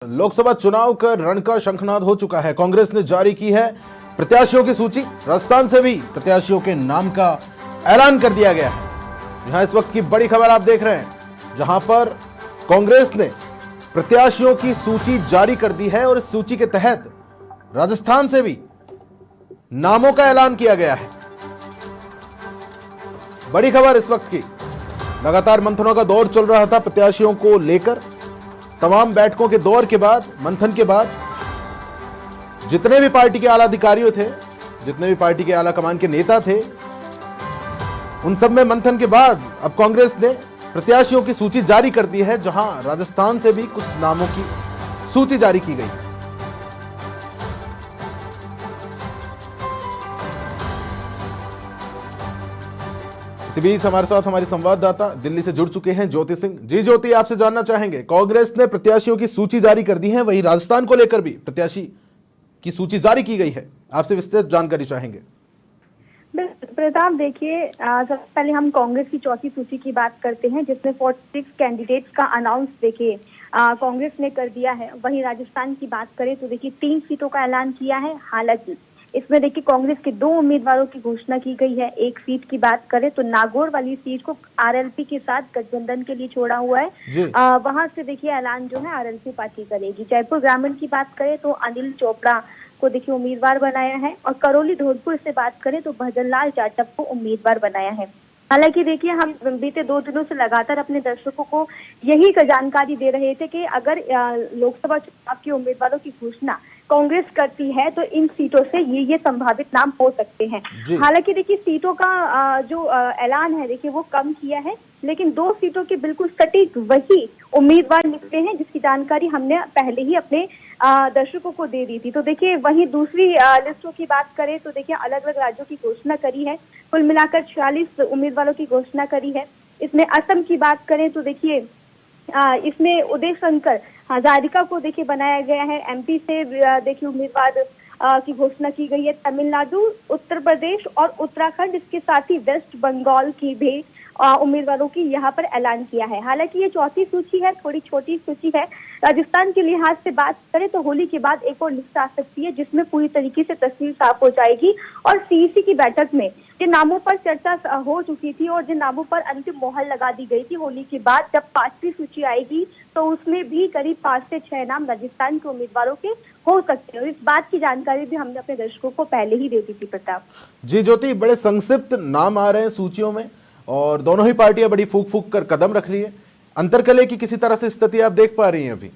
लोकसभा चुनाव का रण का शंखनाद हो चुका है। कांग्रेस ने जारी की है प्रत्याशियों की सूची। राजस्थान से भी प्रत्याशियों के नाम का ऐलान कर दिया गया है। यहां इस वक्त की बड़ी खबर आप देख रहे हैं, जहां पर कांग्रेस ने प्रत्याशियों की सूची जारी कर दी है और इस सूची के तहत राजस्थान से भी नामों का ऐलान किया गया है। बड़ी खबर इस वक्त की। लगातार मंथनों का दौर चल रहा था प्रत्याशियों को लेकर। तमाम बैठकों के दौर के बाद, मंथन के बाद, जितने भी पार्टी के आला अधिकारियों थे, जितने भी पार्टी के आला कमान के नेता थे, उन सब में मंथन के बाद अब कांग्रेस ने प्रत्याशियों की सूची जारी कर दी है, जहां राजस्थान से भी कुछ नामों की सूची जारी की गई। इसी बीच हमारे साथ हमारी संवाददाता दिल्ली से जुड़ चुके हैं ज्योति सिंह। जी ज्योति, आपसे जानना चाहेंगे, कांग्रेस ने प्रत्याशियों की सूची जारी कर दी है, वहीं राजस्थान को लेकर भी प्रत्याशी की सूची जारी की गई है। आपसे विस्तृत जानकारी चाहेंगे। प्रताप, देखिए, सबसे पहले हम कांग्रेस की चौथी सूची की बात करते हैं, जिसमें 46 कैंडिडेट्स का अनाउंस देखिए कांग्रेस ने कर दिया है। वहीं राजस्थान की बात करें तो देखिए 3 सीटों का ऐलान किया है। हालांकि इसमें देखिए कांग्रेस के 2 उम्मीदवारों की घोषणा की गई है। एक सीट की बात करें तो नागौर वाली सीट को आरएलपी के साथ गठबंधन के लिए छोड़ा हुआ है। वहां से देखिए ऐलान जो है आरएलपी पार्टी करेगी। जयपुर ग्रामीण की बात करें तो अनिल चोपड़ा को देखिए उम्मीदवार बनाया है, और करौली धौलपुर से बात करें तो भजनलाल जाटव को उम्मीदवार बनाया है। हालांकि देखिए हम बीते 2 दिनों से लगातार अपने दर्शकों को यही जानकारी दे रहे थे कि अगर लोकसभा चुनाव के उम्मीदवारों की घोषणा कांग्रेस करती है तो इन सीटों से ये संभावित नाम हो सकते हैं। हालांकि देखिए सीटों का जो ऐलान है देखिए वो कम किया है, लेकिन 2 सीटों के बिल्कुल सटीक वही उम्मीदवार निकले हैं, जिसकी जानकारी हमने पहले ही अपने दर्शकों को दे दी थी। तो देखिए वहीं दूसरी लिस्टों की बात करें तो देखिए अलग अलग राज्यों की घोषणा करी है। कुल मिलाकर 46 उम्मीदवारों की घोषणा करी है। इसमें असम की बात करें तो देखिए इसमें उदय शंकर हजारिका को देखिए बनाया गया है। एमपी से देखिए उम्मीदवार की घोषणा की गई है। तमिलनाडु, उत्तर प्रदेश और उत्तराखंड, इसके साथ ही वेस्ट बंगाल की भी उम्मीदवारों की यहाँ पर ऐलान किया है। हालांकि ये चौथी सूची है, थोड़ी छोटी सूची है। राजस्थान के लिहाज से बात करें तो होली के बाद एक और लिस्ट आ सकती है, जिसमें पूरी तरीके से तस्वीर साफ हो जाएगी। और सीईसी की बैठक में जिन नामों पर चर्चा हो चुकी थी और जिन नामों पर अंतिम मोहर लगा दी गई थी, होली के बाद जब 5वीं सूची आएगी तो उसमें भी करीब 5 से 6 नाम राजस्थान के उम्मीदवारों के हो सकते हैं। इस बात की जानकारी भी हमने अपने दर्शकों को पहले ही दे दी थी। प्रताप जी ज्योति, बड़े संक्षिप्त नाम आ रहे हैं सूचियों में और दोनों ही पार्टियां बड़ी फूक फूक कर कदम रख रही है। अंतरकले की किसी तरह से स्थिति आप देख पा रही हैं अभी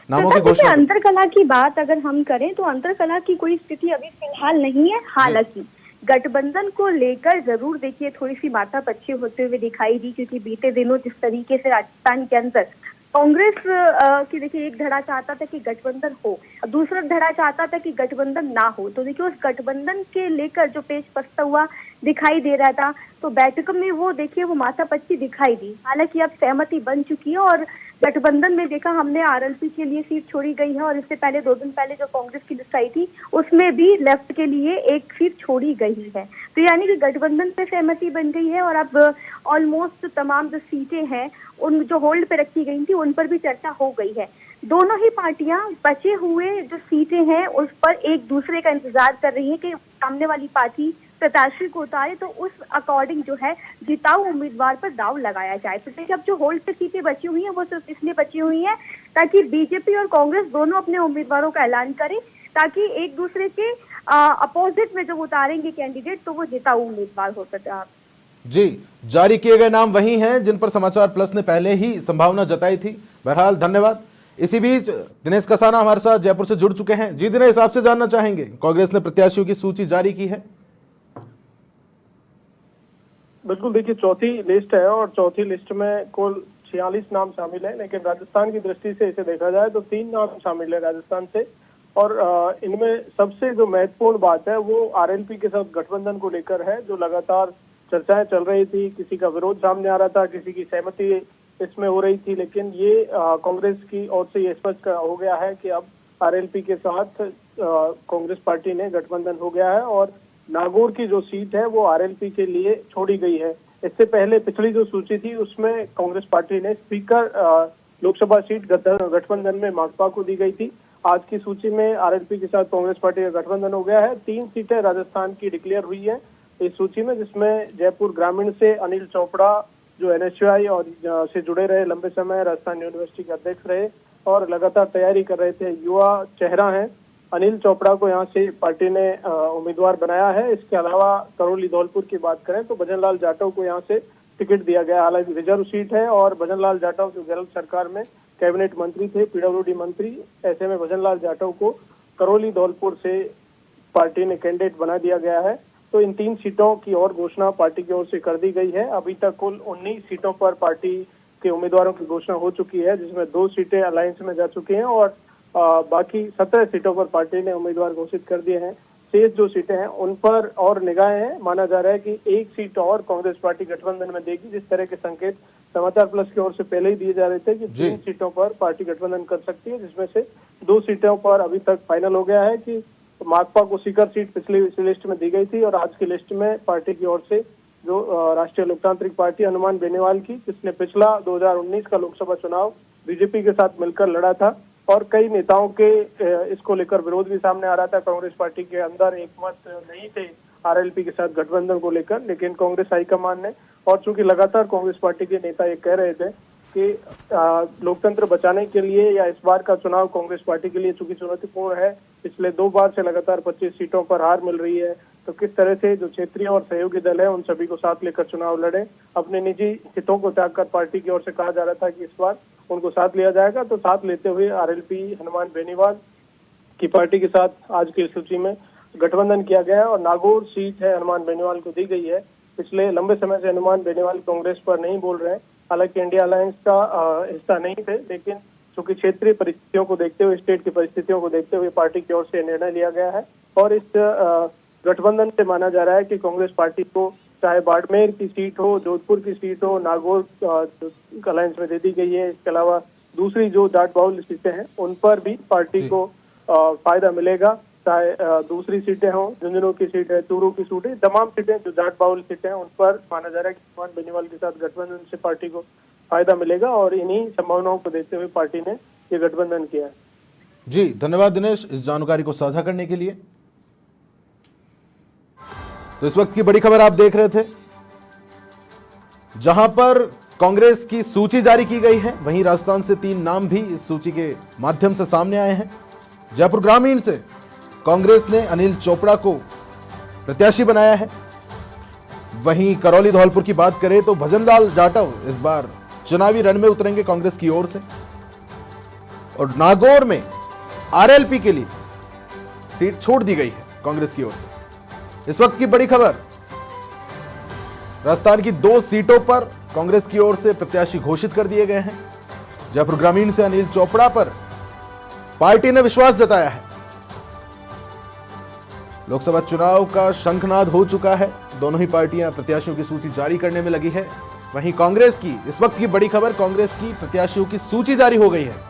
नामों की घोषणा? अंतरकला की बात अगर हम करें तो अंतरकला की कोई स्थिति अभी फिलहाल नहीं है। हालांकि गठबंधन को लेकर जरूर देखिए थोड़ी सी माथापच्ची होते हुए दिखाई दी, क्योंकि बीते दिनों जिस तरीके से राजस्थान के अंदर कांग्रेस की देखिए एक धड़ा चाहता था कि गठबंधन हो, दूसरा धड़ा चाहता था कि गठबंधन ना हो। तो देखिए उस गठबंधन के लेकर जो पेच पछता हुआ दिखाई दे रहा था, तो बैठक में वो देखिए वो माथापच्ची दिखाई दी। हालांकि अब सहमति बन चुकी है और गठबंधन में देखा हमने आरएलपी के लिए सीट छोड़ी गई है, और इससे पहले 2 दिन पहले जो कांग्रेस की लिस्ट आई थी उसमें भी लेफ्ट के लिए एक सीट छोड़ी गई है। तो यानी कि गठबंधन पे सहमति बन गई है और अब ऑलमोस्ट तमाम जो सीटें हैं उन जो होल्ड पे रखी गई थी उन पर भी चर्चा हो गई है। दोनों ही पार्टियां बचे हुए जो सीटें हैं उस पर एक दूसरे का इंतजार कर रही है कि सामने वाली पार्टी प्रत्याशी को उतारे, तो उस अकॉर्डिंग जो है जिताऊ उम्मीदवार पर दाव लगाया जाए। तो देखिए अब जो होल्ड पे सीटें बची हुई हैं वो सिर्फ इसलिए बची हुई हैं ताकि बीजेपी और कांग्रेस दोनों अपने उम्मीदवारों का ऐलान करें, ताकि एक दूसरे के अपोजिट में जब उतारेंगे कैंडिडेट तो वो जिताऊ उम्मीदवार हो सकता है। जी, जारी किए गए नाम वही हैं जिन पर समाचार प्लस ने पहले ही संभावना जताई थी। बहरहाल धन्यवाद। इसी बीच दिनेश कसाना हमारे साथ जयपुर से जुड़ चुके हैं। जी दिनेश, आपसे जानना चाहेंगे, कांग्रेस ने प्रत्याशियों की सूची जारी की है। बिल्कुल, देखिए चौथी लिस्ट है और चौथी लिस्ट में कुल 46 नाम शामिल है, लेकिन राजस्थान की दृष्टि से इसे देखा जाए तो 3 नाम शामिल है राजस्थान से। और इनमें सबसे जो महत्वपूर्ण बात है वो आरएलपी के साथ गठबंधन को लेकर है, जो लगातार चर्चाएं चल रही थी। किसी का विरोध सामने आ रहा था, किसी की सहमति इसमें हो रही थी, लेकिन ये कांग्रेस की ओर से ये स्पष्ट हो गया है कि अब आरएलपी के साथ कांग्रेस पार्टी ने गठबंधन हो गया है और नागौर की जो सीट है वो आरएलपी के लिए छोड़ी गई है। इससे पहले पिछली जो सूची थी उसमें कांग्रेस पार्टी ने स्पीकर लोकसभा सीट गठबंधन में माकपा को दी गई थी। आज की सूची में आरएलपी के साथ कांग्रेस पार्टी का गठबंधन हो गया है। 3 सीटें राजस्थान की डिक्लेयर हुई है इस सूची में, जिसमें जयपुर ग्रामीण से अनिल चोपड़ा जो एनएसयूआई और से जुड़े रहे, लंबे समय राजस्थान यूनिवर्सिटी के अध्यक्ष रहे और लगातार तैयारी कर रहे थे, युवा चेहरा हैं। अनिल चोपड़ा को यहाँ से पार्टी ने उम्मीदवार बनाया है। इसके अलावा करौली धौलपुर की बात करें तो भजनलाल जाटव को यहाँ से टिकट दिया गया। हालांकि रिजर्व सीट है और भजनलाल जाटव जो गहलोत सरकार में कैबिनेट मंत्री थे, पीडब्ल्यूडी मंत्री, ऐसे में भजनलाल जाटव को करौली धौलपुर से पार्टी ने कैंडिडेट बना दिया गया है। तो इन 3 सीटों की और घोषणा पार्टी की ओर से कर दी गई है। अभी तक कुल 19 सीटों पर पार्टी के उम्मीदवारों की घोषणा हो चुकी है, जिसमें 2 सीटें अलायंस में जा चुकी हैं और बाकी 17 सीटों पर पार्टी ने उम्मीदवार घोषित कर दिए हैं। शेष जो सीटें हैं उन पर और निगाहें हैं। माना जा रहा है कि 1 सीट और कांग्रेस पार्टी गठबंधन में देगी, जिस तरह के संकेत समाचार प्लस की ओर से पहले ही दिए जा रहे थे कि 3 सीटों पर पार्टी गठबंधन कर सकती है, जिसमें से 2 सीटों पर अभी तक फाइनल हो गया है कि माकपा को सीकर सीट पिछली लिस्ट में दी गई थी और आज की लिस्ट में पार्टी की ओर से जो राष्ट्रीय लोकतांत्रिक पार्टी हनुमान बेनीवाल की, जिसने पिछला 2019 का लोकसभा चुनाव बीजेपी के साथ मिलकर लड़ा था और कई नेताओं के इसको लेकर विरोध भी सामने आ रहा था। कांग्रेस पार्टी के अंदर एकमत नहीं थे आरएलपी के साथ गठबंधन को लेकर, लेकिन कांग्रेस हाईकमान ने, और चूंकि लगातार कांग्रेस पार्टी के नेता ये कह रहे थे कि लोकतंत्र बचाने के लिए या इस बार का चुनाव कांग्रेस पार्टी के लिए चूंकि चुनौतीपूर्ण है, पिछले 2 बार से लगातार 25 सीटों पर हार मिल रही है, तो किस तरह से जो क्षेत्रीय और सहयोगी दल है उन सभी को साथ लेकर चुनाव लड़े। अपने निजी हितों को त्याग कर पार्टी की ओर से कहा जा रहा था कि इस बार उनको साथ लिया जाएगा। तो साथ लेते हुए आरएलपी हनुमान बेनीवाल की पार्टी के साथ आज की सूची में गठबंधन किया गया है और नागौर सीट है हनुमान बेनीवाल को दी गई है। पिछले लंबे समय से हनुमान बेनीवाल कांग्रेस पर नहीं बोल रहे हैं, हालांकि इंडिया अलायंस का हिस्सा नहीं थे, लेकिन चूंकि क्षेत्रीय परिस्थितियों को देखते हुए, स्टेट की परिस्थितियों को देखते हुए पार्टी की ओर से निर्णय लिया गया है और इस गठबंधन से माना जा रहा है कि कांग्रेस पार्टी को चाहे बाड़मेर की सीट हो, जोधपुर की सीट हो, नागौर अलायंस में दे दी गई है। इसके अलावा दूसरी जो जाट बाहुल्य सीटें हैं उन पर भी पार्टी को फायदा मिलेगा, चाहे दूसरी सीटें हों, झुंझुनू की सीट है, चूरू की सीट है, तमाम सीटें जो जाट बाहुल्य सीटें हैं उन पर माना जा रहा है कि हनुमान बेनीवाल के साथ गठबंधन से पार्टी को फायदा मिलेगा और इन्हीं संभावनाओं को देखते हुए पार्टी ने ये गठबंधन किया है। जी धन्यवाद दिनेश इस जानकारी को साझा करने के लिए। तो इस वक्त की बड़ी खबर आप देख रहे थे, जहां पर कांग्रेस की सूची जारी की गई है, वहीं राजस्थान से 3 नाम भी इस सूची के माध्यम से सामने आए हैं। जयपुर ग्रामीण से कांग्रेस ने अनिल चोपड़ा को प्रत्याशी बनाया है। वहीं करौली धौलपुर की बात करें तो भजनलाल जाटव इस बार चुनावी रण में उतरेंगे कांग्रेस की ओर से, और नागौर में आरएलपी के लिए सीट छोड़ दी गई है कांग्रेस की ओर से। इस वक्त की बड़ी खबर, राजस्थान की 2 सीटों पर कांग्रेस की ओर से प्रत्याशी घोषित कर दिए गए हैं। जयपुर ग्रामीण से अनिल चोपड़ा पर पार्टी ने विश्वास जताया है। लोकसभा चुनाव का शंखनाद हो चुका है, दोनों ही पार्टियां प्रत्याशियों की सूची जारी करने में लगी है। वहीं कांग्रेस की इस वक्त की बड़ी खबर, कांग्रेस की प्रत्याशियों की सूची जारी हो गई है।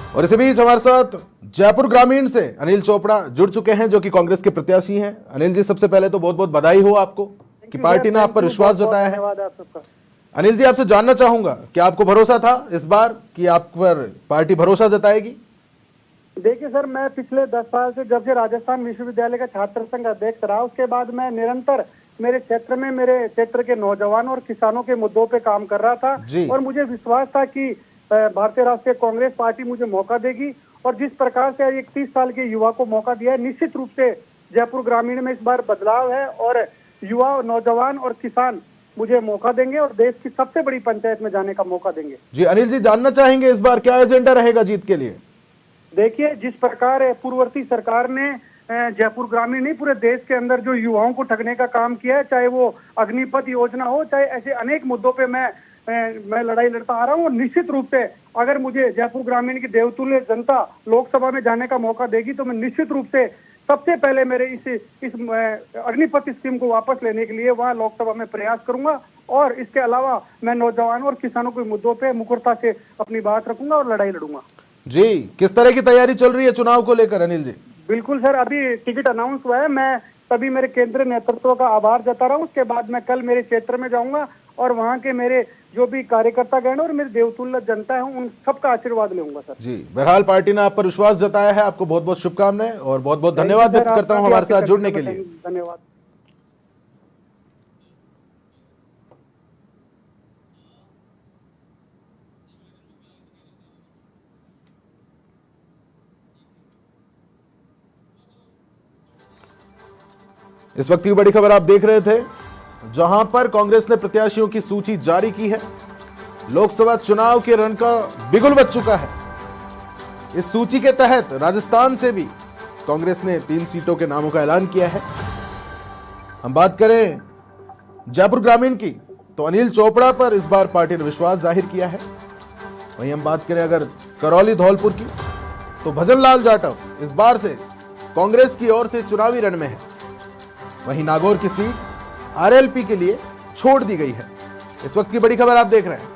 और इसी बीच हमारे साथ जयपुर ग्रामीण से अनिल चोपड़ा जुड़ चुके हैं, जो कि कांग्रेस के प्रत्याशी हैं। अनिल जी, सबसे पहले तो बहुत बहुत बधाई हो आपको कि पार्टी ने आप पर विश्वास जताया है। अनिल जी, आपसे जानना चाहूंगा कि आपको भरोसा था इस बार कि आप पर पार्टी भरोसा जताएगी? देखिए सर, मैं पिछले 10 साल से जब से राजस्थान विश्वविद्यालय का छात्र संघ अध्यक्ष रहा, उसके बाद मैं निरंतर मेरे क्षेत्र के नौजवान और किसानों के मुद्दों पे काम कर रहा था और मुझे विश्वास था कि भारतीय राष्ट्रीय कांग्रेस पार्टी मुझे मौका देगी। और जिस प्रकार से एक 30 साल के युवा को मौका दिया है, निश्चित रूप से जयपुर ग्रामीण में इस बार बदलाव है और युवा, नौजवान और किसान मुझे मौका देंगे और देश की सबसे बड़ी पंचायत में जाने का मौका देंगे। जी अनिल जी, जानना चाहेंगे इस बार क्या एजेंडा रहेगा जीत के लिए? देखिए, जिस प्रकार पूर्ववर्ती सरकार ने जयपुर ग्रामीण नहीं पूरे देश के अंदर जो युवाओं को ठगने का काम किया है, चाहे वो अग्निपथ योजना हो, चाहे ऐसे अनेक मुद्दों पे मैं लड़ाई लड़ता आ रहा हूँ। और निश्चित रूप से अगर मुझे जयपुर ग्रामीण की देवतुल्य जनता लोकसभा में जाने का मौका देगी तो मैं निश्चित रूप से सबसे पहले मेरे इस अग्निपथ स्कीम को वापस लेने के लिए वहां लोकसभा में प्रयास करूंगा और इसके अलावा मैं नौजवानों और किसानों के मुद्दों पे मुखरता से अपनी बात रखूंगा और लड़ाई लड़ूंगा। जी, किस तरह की तैयारी चल रही है चुनाव को लेकर अनिल जी? बिल्कुल सर, अभी टिकट अनाउंस हुआ है। मैं तभी मेरे केंद्रीय नेतृत्व का आभार जता रहा हूँ। उसके बाद मैं कल मेरे क्षेत्र में जाऊंगा और वहाँ के मेरे जो भी कार्यकर्ता गण और मेरे देवतुल्य जनता है उन सबका आशीर्वाद लूंगा सर। जी, बहरहाल पार्टी ने आप पर विश्वास जताया है। आपको बहुत बहुत शुभकामनाएं और बहुत बहुत धन्यवाद व्यक्त करता हूं हमारे साथ जुड़ने के लिए। धन्यवाद। इस वक्त की बड़ी खबर आप देख रहे थे, जहां पर कांग्रेस ने प्रत्याशियों की सूची जारी की है। लोकसभा चुनाव के रण का बिगुल बज चुका है। इस सूची के तहत राजस्थान से भी कांग्रेस ने 3 सीटों के नामों का ऐलान किया है। हम बात करें जयपुर ग्रामीण की, तो अनिल चोपड़ा पर इस बार पार्टी ने विश्वास जाहिर किया है। वहीं हम बात करें अगर करौली धौलपुर की, तो भजन लाल जाटव इस बार से कांग्रेस की ओर से चुनावी रण में है। वहीं नागौर की सीट आरएलपी के लिए छोड़ दी गई है। इस वक्त की बड़ी खबर आप देख रहे हैं।